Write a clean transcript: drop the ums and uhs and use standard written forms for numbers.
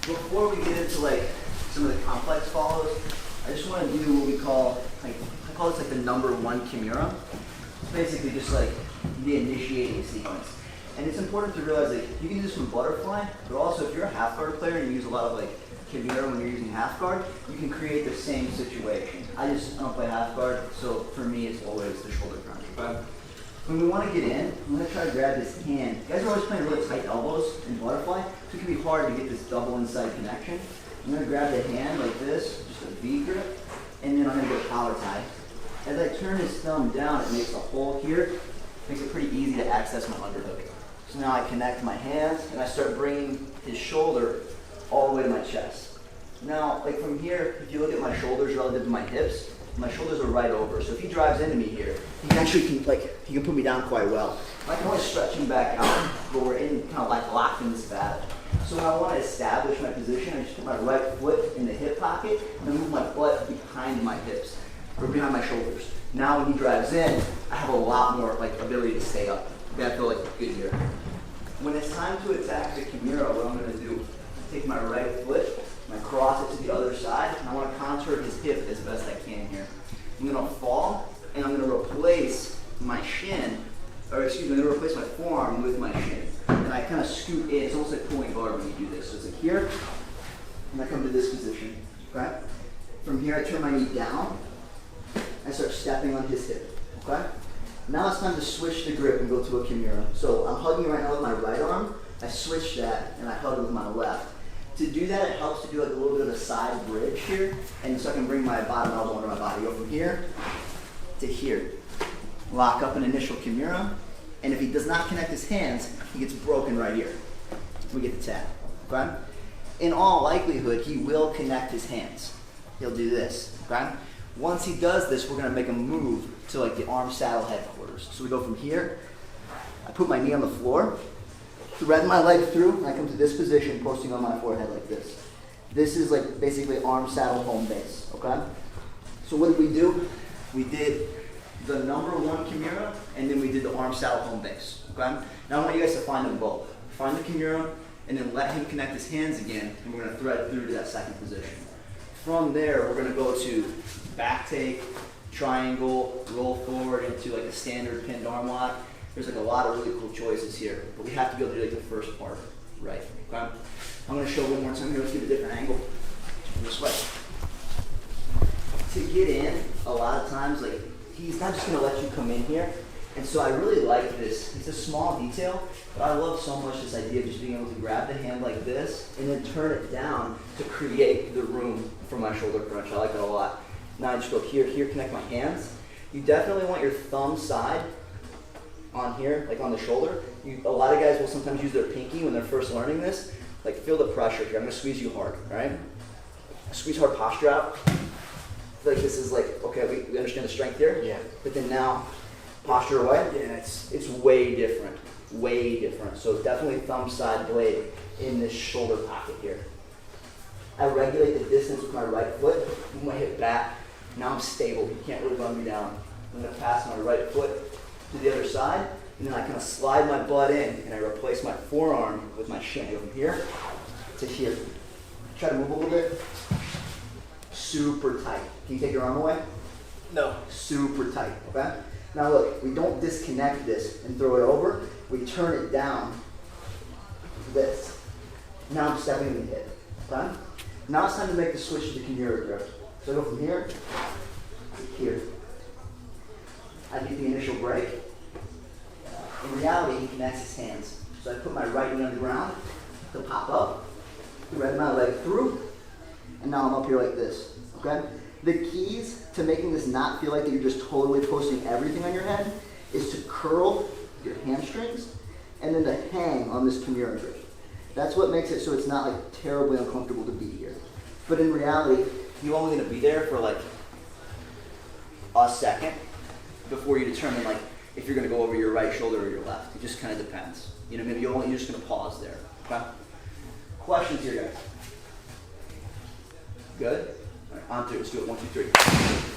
before we get into like some of the complex follows, I just want to do what we call, like, I call this like the #1 kimura. It's basically just like the initiating sequence. And it's important to realize that you can do this from butterfly, but also if you're a half guard player and you use a lot of like kimura when you're using half guard, you can create the same situation. I don't play half guard, so for me it's always the shoulder crunch. Okay? When we want to get in, I'm going to try to grab this hand. You guys are always playing really tight elbows in butterfly, so it can be hard to get this double inside connection. I'm going to grab the hand like this, just a V grip, and then I'm going to go power tie. As I turn his thumb down, it makes a hole here. Makes it pretty easy to access my underhook. So now I connect my hands, and I start bringing his shoulder all the way to my chest. Now, like from here, if you look at my shoulders relative to my hips, my shoulders are right over. So if he drives into me here, he can put me down quite well. I can always stretch him back out, but we're in kind of like locked in this battle. So when I want to establish my position, I just put my right foot in the hip pocket and then move my butt behind my hips, or behind my shoulders. Now when he drives in, I have a lot more like ability to stay up. I feel like good here. When it's time to attack the kimura, what I'm going to do is take my right foot, and I cross it to the other side, and I want to contour his hip as best I can here. I'm going to fall, and I'm going to replace my shin, I'm going to replace my forearm with my shin. And I kind of scoot in. It's almost like pulling guard when you do this. So it's like here, and I come to this position. Okay? From here, I turn my knee down. I start stepping on his hip. Okay? Now it's time to switch the grip and go to a kimura. So I'm hugging right now with my right arm. I switch that, and I hug with my left. To do that, it helps to do like a little bit of a side bridge here, and so I can bring my bottom elbow under my body. Go from here to here. Lock up an initial kimura, and if he does not connect his hands, he gets broken right here. We get the tap. Okay? In all likelihood, he will connect his hands. He'll do this. Okay? Once he does this, we're going to make a move to like the arm saddle headquarters. So we go from here. I put my knee on the floor, thread my leg through, and I come to this position, posting on my forehead like this. This is like basically arm saddle home base. Okay? So what did we do? We did the #1 kimura, and then we did the arm saddle home base. Okay? Now I want you guys to find them both. Find the kimura, and then let him connect his hands again, and we're going to thread through to that second position. From there, we're going to go to back take, triangle, roll forward into like a standard pinned arm lock. There's like a lot of really cool choices here, but we have to be able to do like the first part right. Okay? I'm going to show one more time here. Let's give a different angle. This way. To get in, a lot of times, like, he's not just going to let you come in here. And so I really like this. It's a small detail, but I love so much this idea of just being able to grab the hand like this and then turn it down to create the room for my shoulder crunch. I like it a lot. Now I just go here, connect my hands. You definitely want your thumb side on here, like on the shoulder. A lot of guys will sometimes use their pinky when they're first learning this. Like, feel the pressure here. I'm going to squeeze you hard, all right? Squeeze hard, posture out. I feel like this is like, okay, we understand the strength here. Yeah. But then now, posture away. Yeah, it's way different. Way different. So definitely thumb side blade in this shoulder pocket here. I regulate the distance with my right foot, move my hip back. Now I'm stable. You can't really run me down. I'm going to pass my right foot to the other side, and then I kind of slide my butt in, and I replace my forearm with my shin. I go from here to here. Try to move a little bit. Super tight. Can you take your arm away? No. Super tight, okay? Now look, we don't disconnect this and throw it over. We turn it down this. Now I'm stepping in the hip, okay? Now it's time to make the switch to the kimura grip. So I go from here to here. I get the initial break. In reality, he connects his hands. So I put my right knee on the ground to pop up, thread my leg through, and now I'm up here like this, okay? The keys to making this not feel like that you're just totally posting everything on your head is to curl your hamstrings and then to hang on this kimura grip. That's what makes it so it's not like terribly uncomfortable to be here. But in reality, you're only gonna be there for like a second before you determine like if you're gonna go over your right shoulder or your left. It just kind of depends. You know, maybe you're just gonna pause there, okay? Questions here, guys? Good? All right, on to it. Let's do it. 1, 2, 3.